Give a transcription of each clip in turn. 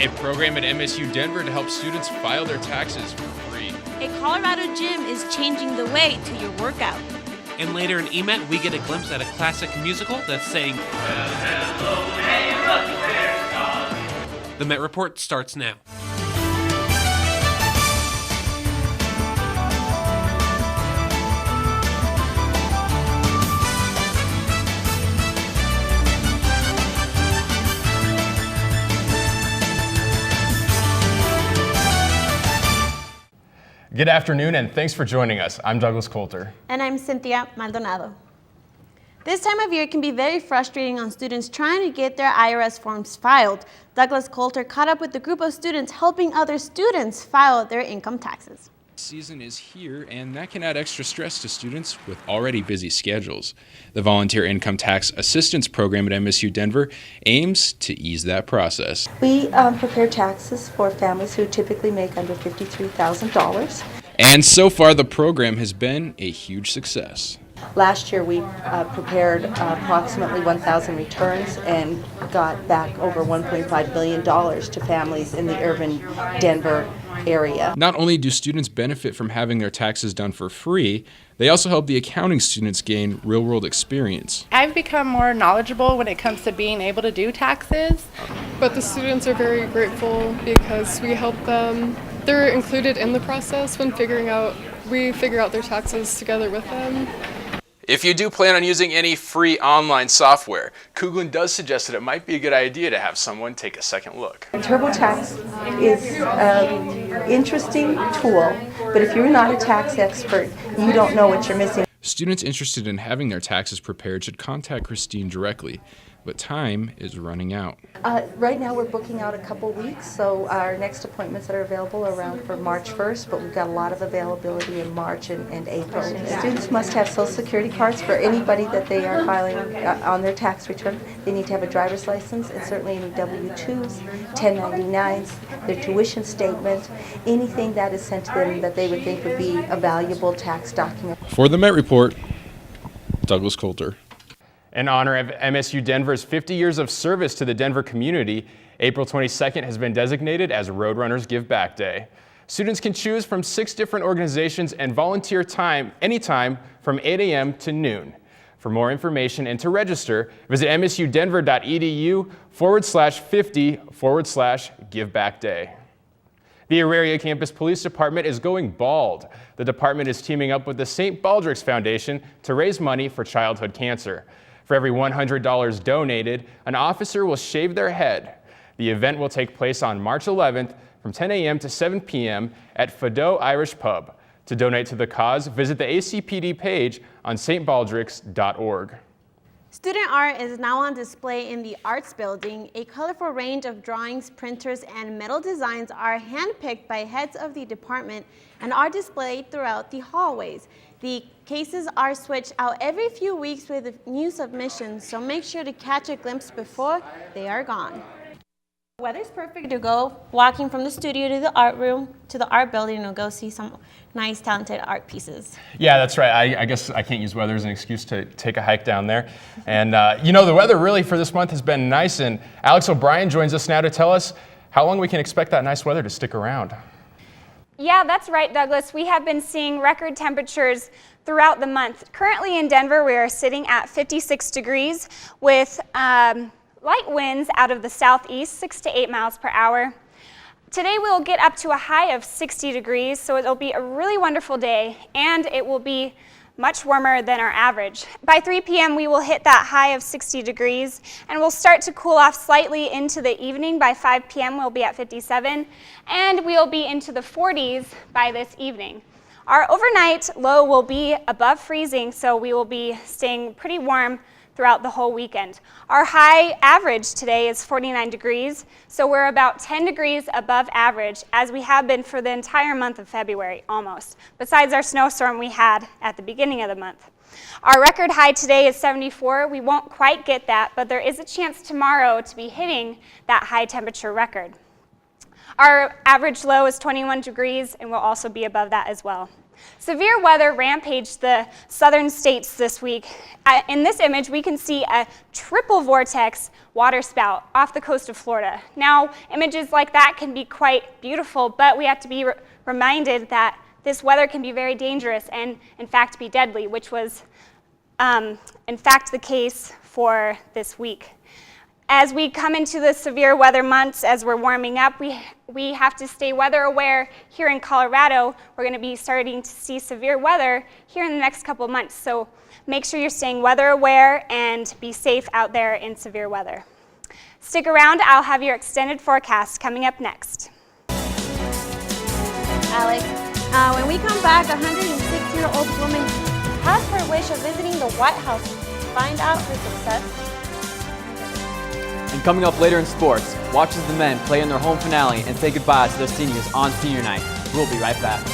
A program at MSU Denver to help students file their taxes for free. A Colorado gym is changing the way to your workout. And later in EMET, we get a glimpse at a classic musical that's saying, "Well, hello, hey, look, there's God." The Met Report starts now. Good afternoon, and thanks for joining us. I'm Douglas Coulter. And I'm Cynthia Maldonado. This time of year can be very frustrating on students trying to get their IRS forms filed. Douglas Coulter caught up with a group of students helping other students file their income taxes. Season is here, and that can add extra stress to students with already busy schedules. The Volunteer Income Tax Assistance Program at MSU Denver aims to ease that process. We prepare taxes for families who typically make under $53,000. And so far, the program has been a huge success. Last year, we prepared approximately 1,000 returns and got back over $1.5 billion to families in the urban Denver area. Not only do students benefit from having their taxes done for free, they also help the accounting students gain real-world experience. I've become more knowledgeable when it comes to being able to do taxes. But the students are very grateful because we help them. They're included in the process when we figure out their taxes together with them. If you do plan on using any free online software, Cooglin does suggest that it might be a good idea to have someone take a second look. TurboTax is an interesting tool, but if you're not a tax expert, you don't know what you're missing. Students interested in having their taxes prepared should contact Christine directly, but time is running out. Right now we're booking out a couple weeks, so our next appointments that are available are around for March 1st, but we've got a lot of availability in March and April. Students must have Social Security cards for anybody that they are filing on their tax return. They need to have a driver's license and certainly any W-2s, 1099s, their tuition statement, anything that is sent to them that they would think would be a valuable tax document. For the Met Report, Douglas Coulter. In honor of MSU Denver's 50 years of service to the Denver community, April 22nd has been designated as Roadrunners Give Back Day. Students can choose from 6 different organizations and volunteer time anytime from 8 a.m. to noon. For more information and to register, visit msudenver.edu/50/givebackday. The Auraria Campus Police Department is going bald. The department is teaming up with the St. Baldrick's Foundation to raise money for childhood cancer. For every $100 donated, an officer will shave their head. The event will take place on March 11th from 10 a.m. to 7 p.m. at Fado Irish Pub. To donate to the cause, visit the ACPD page on stbaldricks.org. Student art is now on display in the Arts Building. A colorful range of drawings, printers, and metal designs are handpicked by heads of the department and are displayed throughout the hallways. The cases are switched out every few weeks with new submissions, so make sure to catch a glimpse before they are gone. The weather's perfect to go walking from the studio to the art room to the art building and go see some nice, talented art pieces. Yeah, that's right. I guess I can't use weather as an excuse to take a hike down there. And the weather really for this month has been nice, and Alex O'Brien joins us now to tell us how long we can expect that nice weather to stick around. Yeah, that's right, Douglas. We have been seeing record temperatures throughout the month. Currently in Denver, we are sitting at 56 degrees with light winds out of the southeast, 6 to 8 miles per hour. Today we'll get up to a high of 60 degrees, so it'll be a really wonderful day, and it will be much warmer than our average. By 3 p.m. we will hit that high of 60 degrees, and we'll start to cool off slightly into the evening. By 5 p.m. we'll be at 57, and we'll be into the 40s by this evening. Our overnight low will be above freezing, so we will be staying pretty warm throughout the whole weekend. Our high average today is 49 degrees, so we're about 10 degrees above average, as we have been for the entire month of February, almost, besides our snowstorm we had at the beginning of the month. Our record high today is 74. We won't quite get that, but there is a chance tomorrow to be hitting that high temperature record. Our average low is 21 degrees, and we'll also be above that as well. Severe weather rampaged the southern states this week. In this image, we can see a triple vortex waterspout off the coast of Florida. Now, images like that can be quite beautiful, but we have to be reminded that this weather can be very dangerous and, in fact, be deadly, which was, in fact, the case for this week. As we come into the severe weather months, as we're warming up, we have to stay weather aware. Here in Colorado, we're going to be starting to see severe weather here in the next couple of months. So make sure you're staying weather aware and be safe out there in severe weather. Stick around, I'll have your extended forecast coming up next. Alex, when we come back, a 106-year-old woman has her wish of visiting the White House to find out her success. And coming up later in sports, watch as the men play in their home finale and say goodbye to their seniors on senior night. We'll be right back.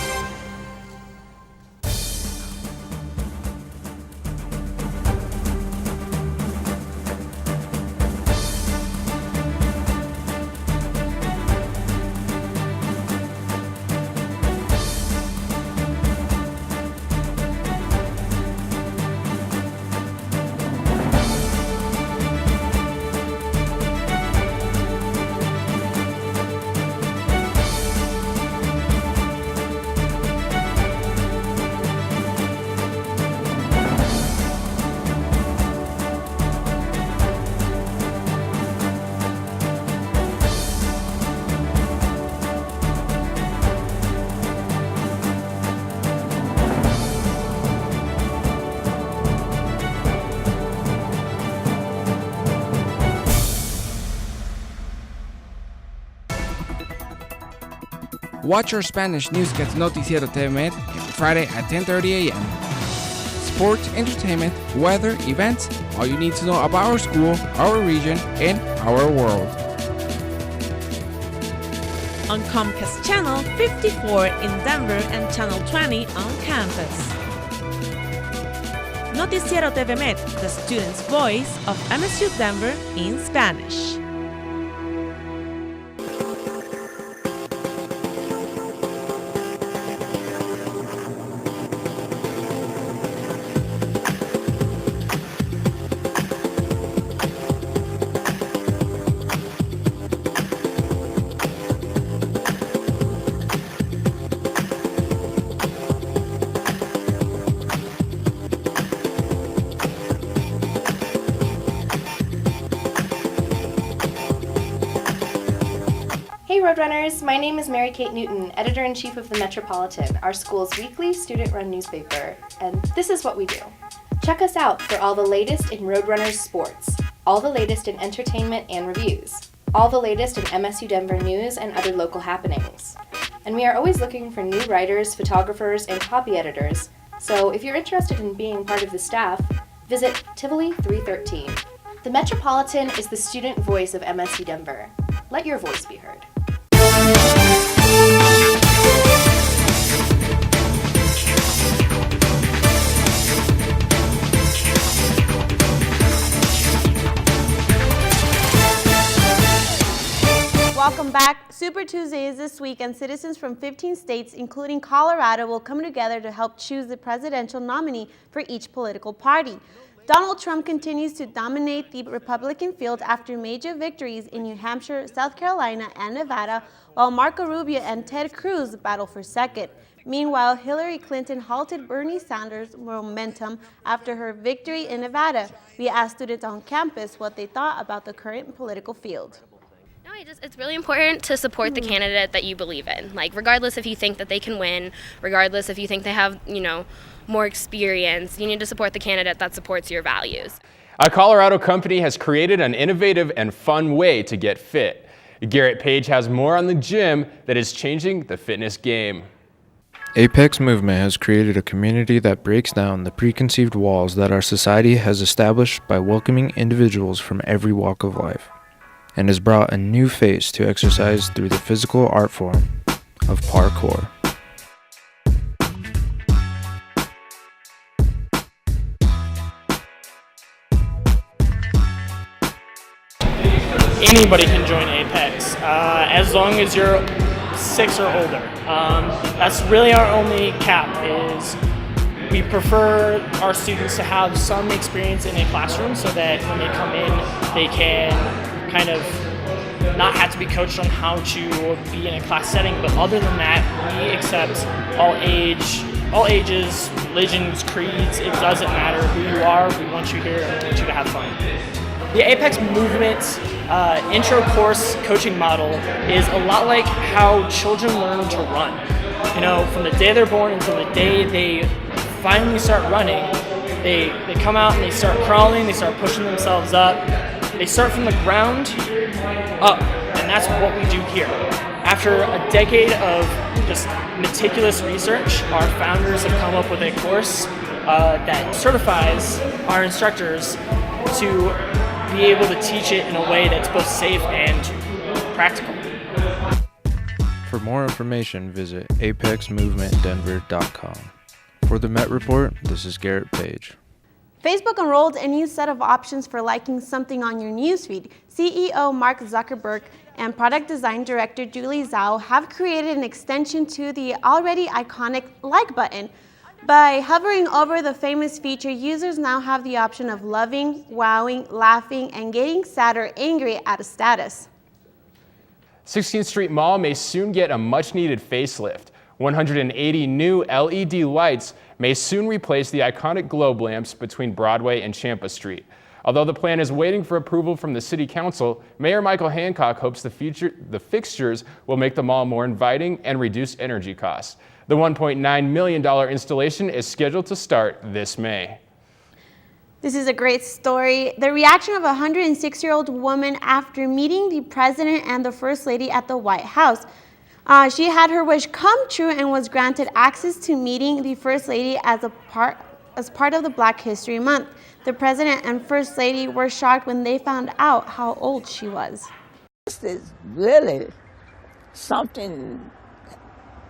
Watch our Spanish newscast Noticiero TVMed every Friday at 10:30 a.m. Sports, entertainment, weather, events, all you need to know about our school, our region, and our world. On Comcast Channel 54 in Denver and Channel 20 on campus. Noticiero TVMed, the student's voice of MSU Denver in Spanish. Hey Roadrunners, my name is Mary Kate Newton, Editor-in-Chief of the Metropolitan, our school's weekly student-run newspaper, and this is what we do. Check us out for all the latest in Roadrunners sports, all the latest in entertainment and reviews, all the latest in MSU Denver news and other local happenings. And we are always looking for new writers, photographers, and copy editors, so if you're interested in being part of the staff, visit Tivoli 313. The Metropolitan is the student voice of MSU Denver. Let your voice be heard. Welcome back. Super Tuesday is this week, and citizens from 15 states, including Colorado, will come together to help choose the presidential nominee for each political party. Donald Trump continues to dominate the Republican field after major victories in New Hampshire, South Carolina, and Nevada, while Marco Rubio and Ted Cruz battle for second. Meanwhile, Hillary Clinton halted Bernie Sanders' momentum after her victory in Nevada. We asked students on campus what they thought about the current political field. No, it's really important to support the candidate that you believe in. Like, regardless if you think that they can win, regardless if you think they have, more experience, you need to support the candidate that supports your values. A Colorado company has created an innovative and fun way to get fit. Garrett Page has more on the gym that is changing the fitness game. Apex Movement has created a community that breaks down the preconceived walls that our society has established by welcoming individuals from every walk of life, and has brought a new face to exercise through the physical art form of parkour. Anybody can join Apex, as long as you're 6 or older. That's really our only cap. Is we prefer our students to have some experience in a classroom so that when they come in, they can kind of not have to be coached on how to be in a class setting. But other than that, we accept all ages, religions, creeds. It doesn't matter who you are. We want you here and we want you to have fun. The Apex Movement intro course coaching model is a lot like how children learn to run. You know, from the day they're born until the day they finally start running, they come out and they start crawling, they start pushing themselves up. They start from the ground up, and that's what we do here. After a decade of just meticulous research, our founders have come up with a course that certifies our instructors to be able to teach it in a way that's both safe and practical. For more information, visit apexmovementdenver.com. For the Met Report, this is Garrett Page. Facebook unrolled a new set of options for liking something on your newsfeed. CEO Mark Zuckerberg and product design director Julie Zhao have created an extension to the already iconic like button. By hovering over the famous feature, users now have the option of loving, wowing, laughing, and getting sad or angry at a status. 16th Street Mall may soon get a much-needed facelift. 180 new LED lights may soon replace the iconic globe lamps between Broadway and Champa Street. Although the plan is waiting for approval from the City Council, Mayor Michael Hancock hopes the fixtures will make the mall more inviting and reduce energy costs. The $1.9 million installation is scheduled to start this May. This is a great story. The reaction of a 106-year-old woman after meeting the president and the first lady at the White House. She had her wish come true and was granted access to meeting the first lady as part of the Black History Month. The president and first lady were shocked when they found out how old she was. This is really something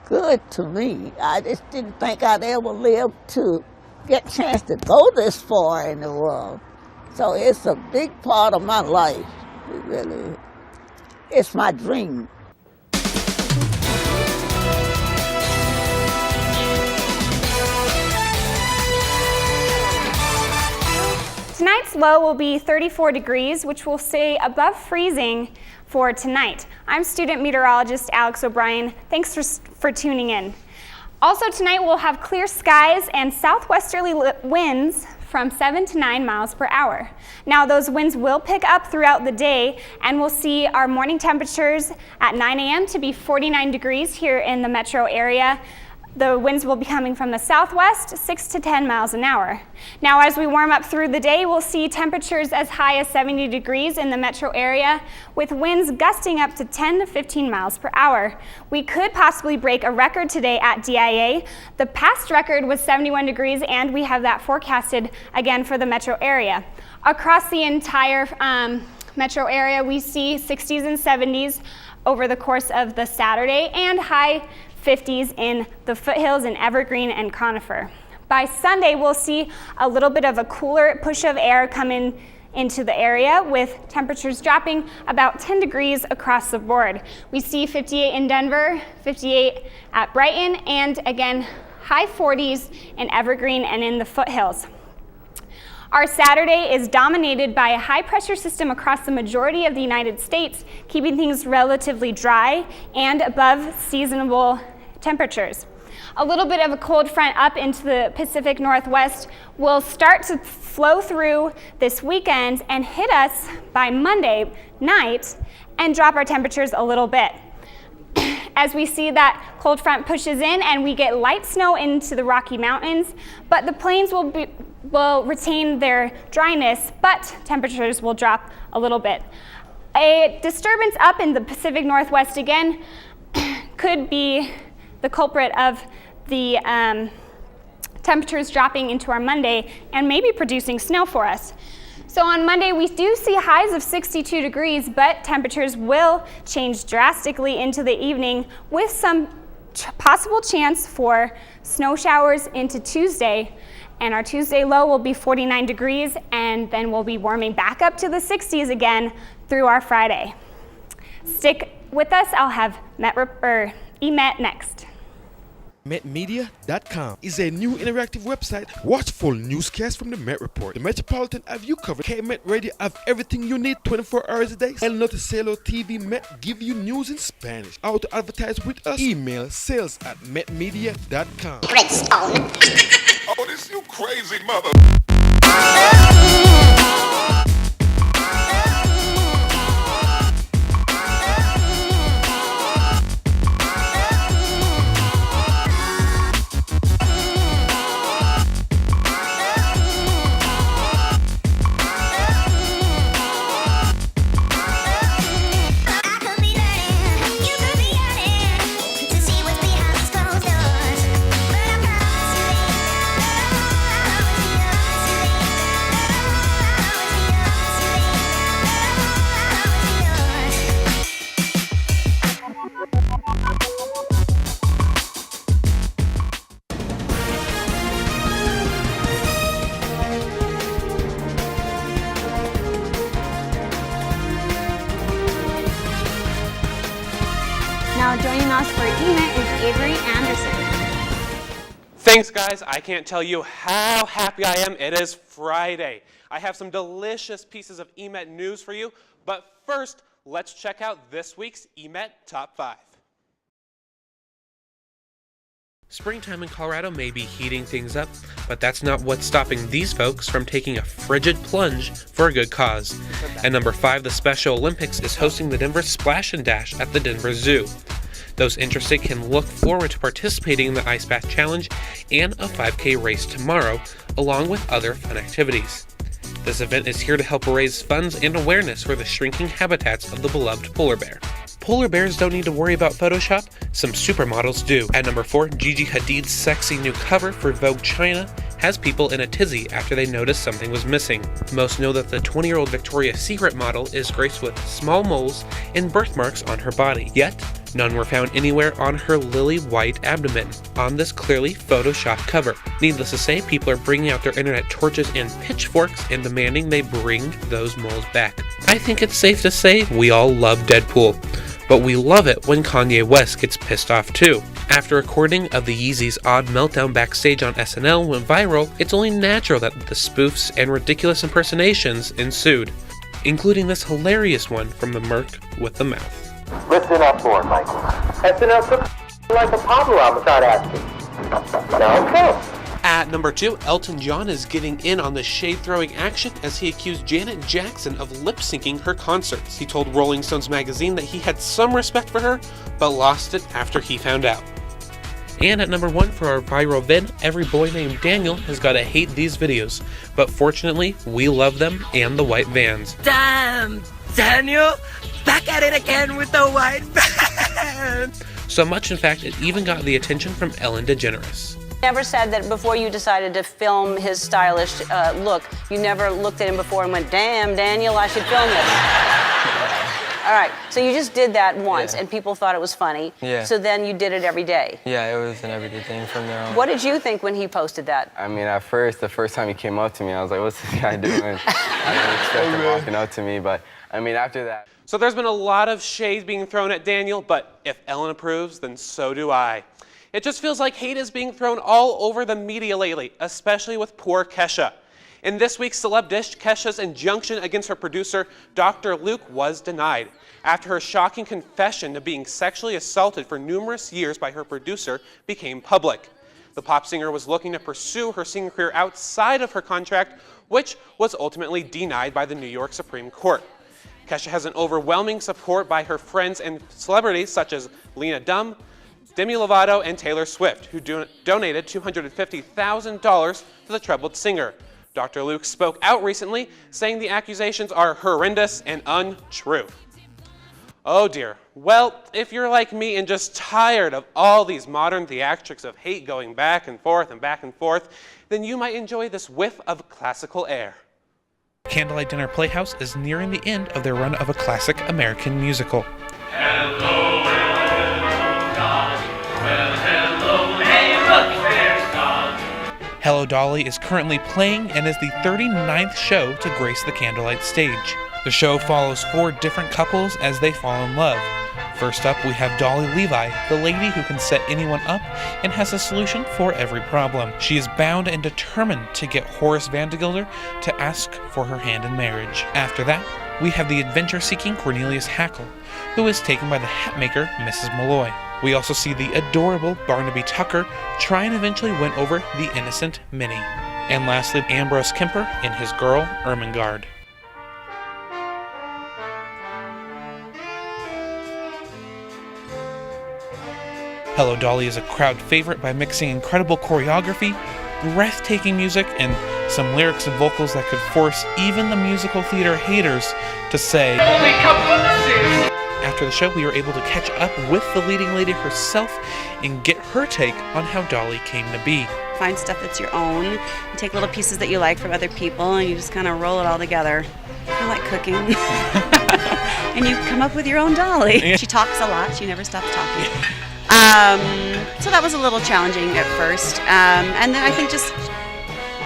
good to me. I just didn't think I'd ever live to get a chance to go this far in the world. So it's a big part of my life. It really, it's my dream. Tonight's low will be 34 degrees, which will stay above freezing for tonight. I'm student meteorologist Alex O'Brien. Thanks for tuning in. Also tonight we'll have clear skies and southwesterly winds from 7 to 9 miles per hour. Now those winds will pick up throughout the day, and we'll see our morning temperatures at 9 a.m. to be 49 degrees here in the metro area. The winds will be coming from the southwest, 6 to 10 miles an hour. Now, as we warm up through the day, we'll see temperatures as high as 70 degrees in the metro area, with winds gusting up to 10 to 15 miles per hour. We could possibly break a record today at DIA. The past record was 71 degrees, and we have that forecasted again for the metro area. Across the entire metro area, we see 60s and 70s over the course of the Saturday, and high 50s in the foothills in Evergreen and Conifer. By Sunday, we'll see a little bit of a cooler push of air coming into the area, with temperatures dropping about 10 degrees across the board. We see 58 in Denver, 58 at Brighton, and again, high 40s in Evergreen and in the foothills. Our Saturday is dominated by a high pressure system across the majority of the United States, keeping things relatively dry and above seasonable temperatures. A little bit of a cold front up into the Pacific Northwest will start to flow through this weekend and hit us by Monday night and drop our temperatures a little bit. As we see that cold front pushes in and we get light snow into the Rocky Mountains, but the plains will retain their dryness, but temperatures will drop a little bit. A disturbance up in the Pacific Northwest again could be the culprit of the temperatures dropping into our Monday and maybe producing snow for us. So on Monday, we do see highs of 62 degrees, but temperatures will change drastically into the evening, with some possible chance for snow showers into Tuesday. And our Tuesday low will be 49 degrees, and then we'll be warming back up to the 60s again through our Friday. Stick with us. I'll have EMET next. MetMedia.com is a new interactive website. Watch full newscasts from the Met Report. The Metropolitan have you covered. K-Met Radio have everything you need 24 hours a day. El Noticiero TV Met give you news in Spanish. How to advertise with us? Email sales@metmedia.com. Oh, this you crazy mother. Now joining us for EMET is Avery Anderson. Thanks, guys. I can't tell you how happy I am. It is Friday. I have some delicious pieces of EMET news for you, but first, let's check out this week's EMET Top 5. Springtime in Colorado may be heating things up, but that's not what's stopping these folks from taking a frigid plunge for a good cause. At number 5, the Special Olympics is hosting the Denver Splash and Dash at the Denver Zoo. Those interested can look forward to participating in the Ice Bath Challenge and a 5K race tomorrow, along with other fun activities. This event is here to help raise funds and awareness for the shrinking habitats of the beloved polar bear. Polar bears don't need to worry about Photoshop, some supermodels do. At number 4, Gigi Hadid's sexy new cover for Vogue China has people in a tizzy after they noticed something was missing. Most know that the 20-year-old Victoria's Secret model is graced with small moles and birthmarks on her body, yet none were found anywhere on her lily white abdomen on this clearly Photoshopped cover. Needless to say, people are bringing out their internet torches and pitchforks and demanding they bring those moles back. I think it's safe to say we all love Deadpool, but we love it when Kanye West gets pissed off too. After a recording of the Yeezy's odd meltdown backstage on SNL went viral, it's only natural that the spoofs and ridiculous impersonations ensued, including this hilarious one from the Merc with the mouth. Listen up for it, Michael. SNL took like a Pablo album without asking. Now, okay. At number 2, Elton John is getting in on the shade-throwing action as he accused Janet Jackson of lip-syncing her concerts. He told Rolling Stones magazine that he had some respect for her, but lost it after he found out. And at number 1 for our viral vid, every boy named Daniel has got to hate these videos, but fortunately, we love them and the white vans. Damn, Daniel, back at it again with the white van. So much, in fact, it even got the attention from Ellen DeGeneres. Never said that before you decided to film his stylish look, you never looked at him before and went, damn, Daniel, I should film this. All right, so you just did that once and people thought it was funny. Yeah. So then you did it every day. Yeah, it was an everyday thing from there on. What did you think when he posted that? I mean, at first, the first time he came up to me, I was like, what's this guy doing? I didn't expect him walking up to me, but I mean, after that. So there's been a lot of shade being thrown at Daniel, but if Ellen approves, then so do I. It just feels like hate is being thrown all over the media lately, especially with poor Kesha. In this week's Celeb Dish, Kesha's injunction against her producer, Dr. Luke, was denied after her shocking confession to being sexually assaulted for numerous years by her producer became public. The pop singer was looking to pursue her singing career outside of her contract, which was ultimately denied by the New York Supreme Court. Kesha has an overwhelming support by her friends and celebrities such as Lena Dunham, Demi Lovato, and Taylor Swift, who donated $250,000 to the troubled singer. Dr. Luke spoke out recently, saying the accusations are horrendous and untrue. Oh dear. Well, if you're like me and just tired of all these modern theatrics of hate going back and forth, then you might enjoy this whiff of classical air. Candlelight Dinner Playhouse is nearing the end of their run of a classic American musical. Hello, Dolly. Well, hello, hey, look, there's Dolly. Hello, Dolly is currently playing and is the 39th show to grace the Candlelight stage. The show follows 4 different couples as they fall in love. First up, we have Dolly Levi, the lady who can set anyone up and has a solution for every problem. She is bound and determined to get Horace Vandergilder to ask for her hand in marriage. After that, we have the adventure-seeking Cornelius Hackle, who is taken by the hatmaker, Mrs. Malloy. We also see the adorable Barnaby Tucker try and eventually win over the innocent Minnie. And lastly, Ambrose Kemper and his girl, Ermengarde. Hello Dolly is a crowd favorite by mixing incredible choreography, breathtaking music, and some lyrics and vocals that could force even the musical theater haters to say, "Holy cabooses!" After the show, we were able to catch up with the leading lady herself and get her take on how Dolly came to be. Find stuff that's your own, and take little pieces that you like from other people, and you just kind of roll it all together. I like cooking. And you come up with your own Dolly. She talks a lot. She never stops talking. So that was a little challenging at first. And then I think just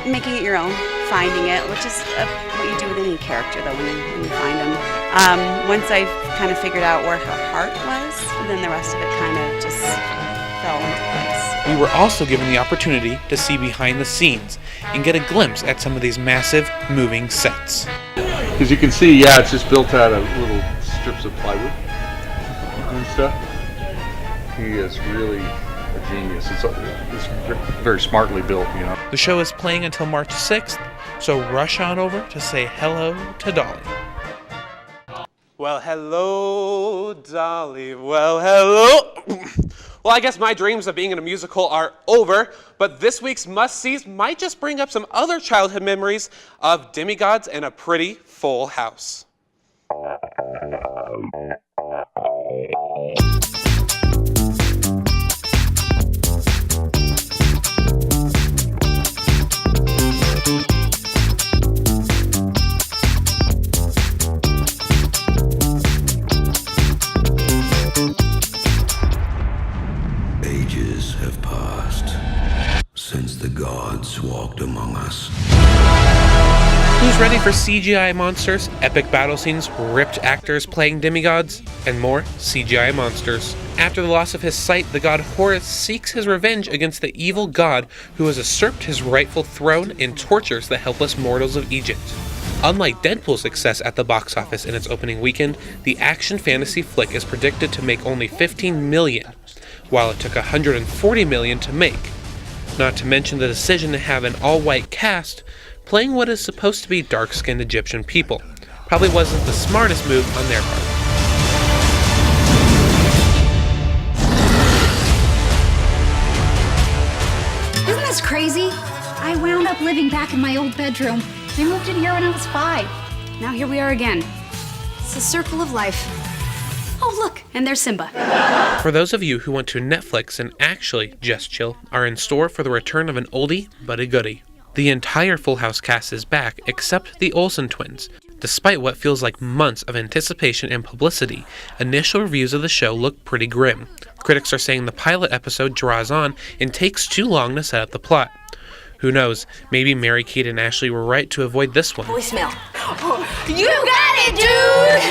making it your own, finding it, which is what you do with any character, though, when you find them. Once I kind of figured out where her heart was, then the rest of it kind of just fell into place. We were also given the opportunity to see behind the scenes and get a glimpse at some of these massive moving sets. As you can see, yeah, it's just built out of little strips of plywood and stuff. He is really a genius. It's very smartly built, you know. The show is playing until March 6th, so rush on over to say hello to Dolly. Well, hello, Dolly. Well, hello. Well, I guess my dreams of being in a musical are over, but this week's must-sees might just bring up some other childhood memories of demigods and a pretty full house. Ages have passed since the gods walked among us. Who's ready for CGI monsters, epic battle scenes, ripped actors playing demigods, and more CGI monsters? After the loss of his sight, the god Horus seeks his revenge against the evil god who has usurped his rightful throne and tortures the helpless mortals of Egypt. Unlike Deadpool's success at the box office in its opening weekend, the action fantasy flick is predicted to make only $15 million, while it took $140 million to make. Not to mention the decision to have an all-white cast playing what is supposed to be dark-skinned Egyptian people. Probably wasn't the smartest move on their part. Isn't this crazy? I wound up living back in my old bedroom. I moved in here when I was 5. Now here we are again. It's a circle of life. Oh, look, and there's Simba. For those of you who want to Netflix and actually just chill, are in store for the return of an oldie but a goodie. The entire Full House cast is back except the Olsen twins. Despite what feels like months of anticipation and publicity, initial reviews of the show look pretty grim. Critics are saying the pilot episode draws on and takes too long to set up the plot. Who knows, maybe Mary-Kate and Ashley were right to avoid this one. Voicemail. You got it, dude!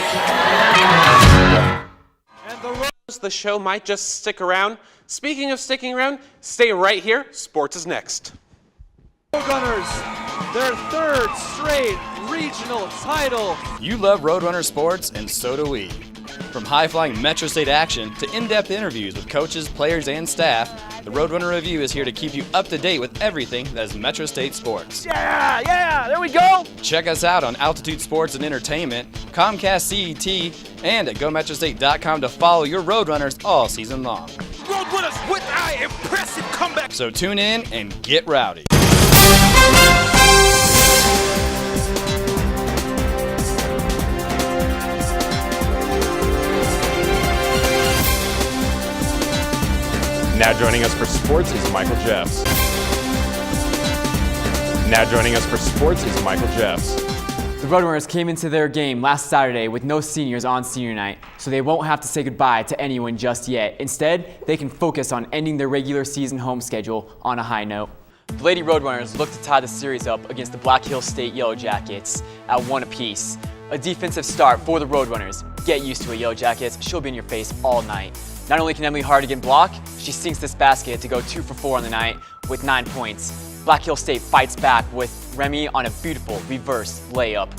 And the show might just stick around. Speaking of sticking around, stay right here. Sports is next. Roadrunners, their third straight regional title. You love Roadrunner sports, and so do we. From high-flying Metro State action to in-depth interviews with coaches, players, and staff, the Roadrunner Review is here to keep you up to date with everything that is Metro State sports. Yeah, there we go. Check us out on Altitude Sports and Entertainment, Comcast CET, and at GoMetroState.com to follow your Roadrunners all season long. Roadrunners with our impressive comeback. So tune in and get rowdy. Now joining us for sports is Michael Jeffs. Now joining us for sports is Michael Jeffs. The Roadrunners came into their game last Saturday with no seniors on senior night, so they won't have to say goodbye to anyone just yet. Instead, they can focus on ending their regular season home schedule on a high note. The Lady Roadrunners look to tie the series up against the Black Hills State Yellow Jackets at 1 apiece. A defensive start for the Roadrunners. Get used to it, Yellow Jackets. She'll be in your face all night. Not only can Emily Hardigan block, she sinks this basket to go 2 for 4 on the night with 9 points. Black Hill State fights back with Remy on a beautiful reverse layup.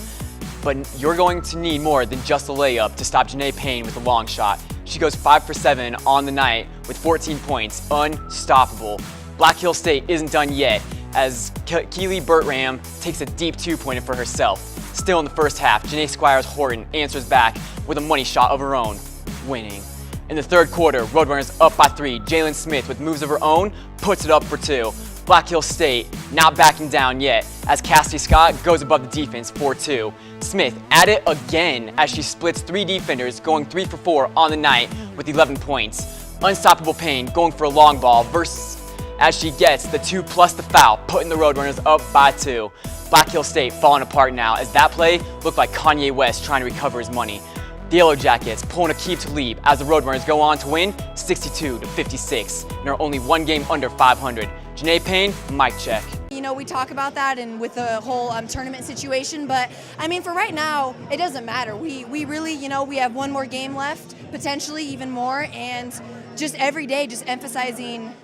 But you're going to need more than just a layup to stop Janae Payne with a long shot. She goes 5 for 7 on the night with 14 points, unstoppable. Black Hill State isn't done yet as Keely Bertram takes a deep 2-pointer for herself. Still in the first half, Janae Squires-Horton answers back with a money shot of her own, winning. In the third quarter, Roadrunners up by 3. Jalen Smith with moves of her own puts it up for 2. Black Hill State not backing down yet as Cassidy Scott goes above the defense for 2. Smith at it again as she splits 3 defenders, going 3 for 4 on the night with 11 points. Unstoppable Payne going for a long ball versus as she gets the 2 plus the foul, putting the Roadrunners up by 2. Black Hill State falling apart now as that play looked like Kanye West trying to recover his money. The Yellow Jackets pulling a Kiev to lead as the Roadrunners go on to win 62-56 and are only 1 game under 500. Janae Payne, mic check. You know, we talk about that and with the whole tournament situation, but I mean, for right now, it doesn't matter. We really, you know, we have 1 more game left, potentially even more, and just every day, just emphasizing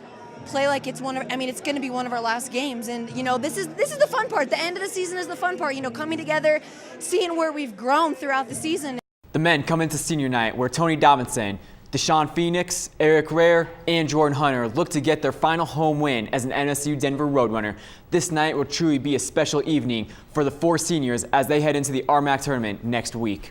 play like it's it's going to be one of our last games, and you know, this is the fun part. The end of the season is the fun part. You know, coming together, seeing where we've grown throughout the season. The men come into senior night where Tony Dobinson, Deshaun Phoenix, Eric Rare, and Jordan Hunter look to get their final home win as an MSU Denver Roadrunner. This night will truly be a special evening for the 4 seniors as they head into the RMAC tournament next week.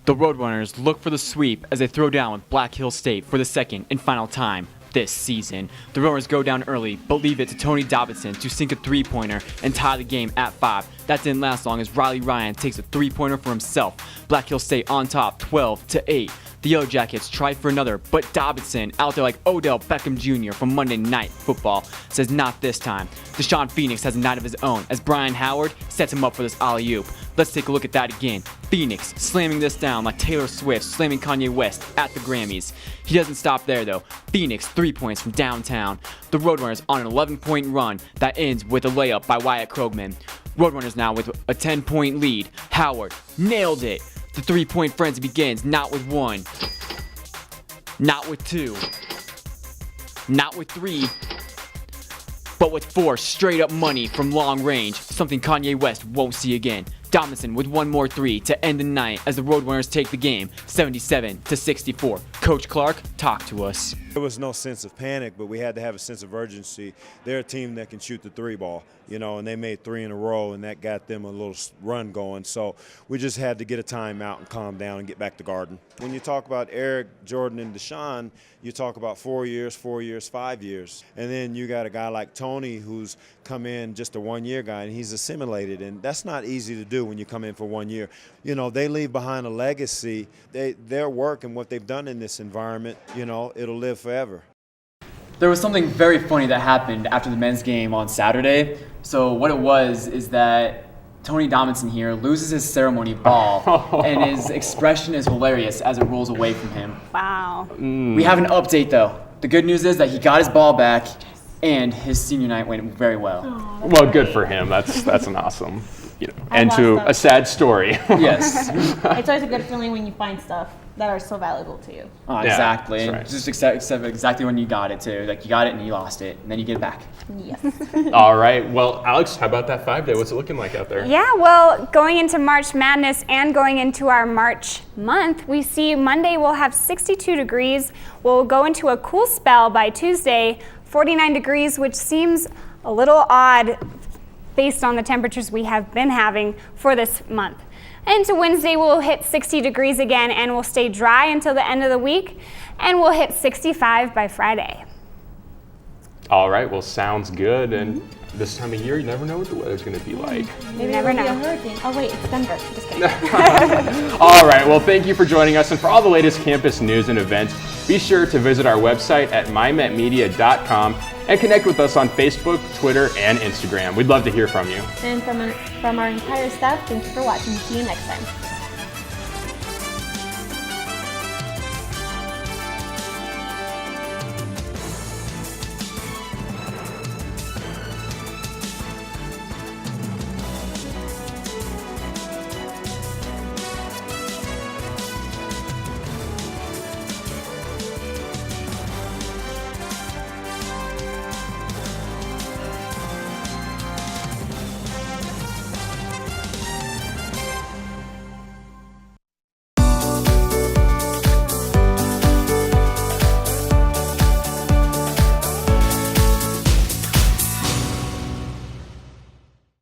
The Roadrunners look for the sweep as they throw down with Black Hill State for the second and final time this season. The Roadrunners go down early, but leave it to Tony Dobinson to sink a 3-pointer and tie the game at 5. That didn't last long as Riley Ryan takes a 3-pointer for himself. Black Hill State on top 12-8. The Yellow Jackets try for another, but Dobinson, out there like Odell Beckham Jr. from Monday Night Football, says not this time. Deshaun Phoenix has a night of his own as Brian Howard sets him up for this alley-oop. Let's take a look at that again. Phoenix slamming this down like Taylor Swift slamming Kanye West at the Grammys. He doesn't stop there though. Phoenix 3 points from downtown. The Roadrunners on an 11-point run that ends with a layup by Wyatt Krogman. Roadrunners now with a 10-point lead. Howard nailed it. The 3-point frenzy begins, not with 1, not with 2, not with 3, but with 4 straight up money from long range, something Kanye West won't see again. Dobinson with 1 more 3 to end the night as the Roadrunners take the game 77-64. Coach Clark, talk to us. There was no sense of panic, but we had to have a sense of urgency. They're a team that can shoot the 3 ball, you know, and they made 3 in a row, and that got them a little run going. So we just had to get a timeout and calm down and get back to Garden. When you talk about Eric, Jordan, and Deshaun, you talk about 4 years, 5 years. And then you got a guy like Tony who's come in just a 1-year guy, and he's assimilated, and that's not easy to do when you come in for 1 year. You know, they leave behind a legacy. Their work and what they've done in this environment, you know, it'll live forever. There was something very funny that happened after the men's game on Saturday. So what it was is that Tony Dobinson here loses his ceremony ball, and his expression is hilarious as it rolls away from him. Wow. We have an update though. The good news is that he got his ball back, and his senior night went very well. Well, good for him. That's an awesome, end to a sad story. Yes. It's always a good feeling when you find stuff that are so valuable to you. Oh, exactly. Yeah, right. Just exactly when you got it too. Like you got it and you lost it, and then you get it back. Yes. All right. Well, Alex, how about that 5-day? What's it looking like out there? Yeah, well, going into March Madness and going into our March month, we see Monday we'll have 62 degrees. We'll go into a cool spell by Tuesday, 49 degrees, which seems a little odd based on the temperatures we have been having for this month. Into Wednesday, we'll hit 60 degrees again, and we'll stay dry until the end of the week, and we'll hit 65 by Friday. All right, well, sounds good. And this time of year, you never know what the weather's going to be like. Maybe never it'll be know. a hurricane. Oh wait, it's Denver. Just kidding. All right, well, thank you for joining us. And for all the latest campus news and events, be sure to visit our website at mymetmedia.com and connect with us on Facebook, Twitter, and Instagram. We'd love to hear from you. And from our entire staff, thank you for watching. See you next time.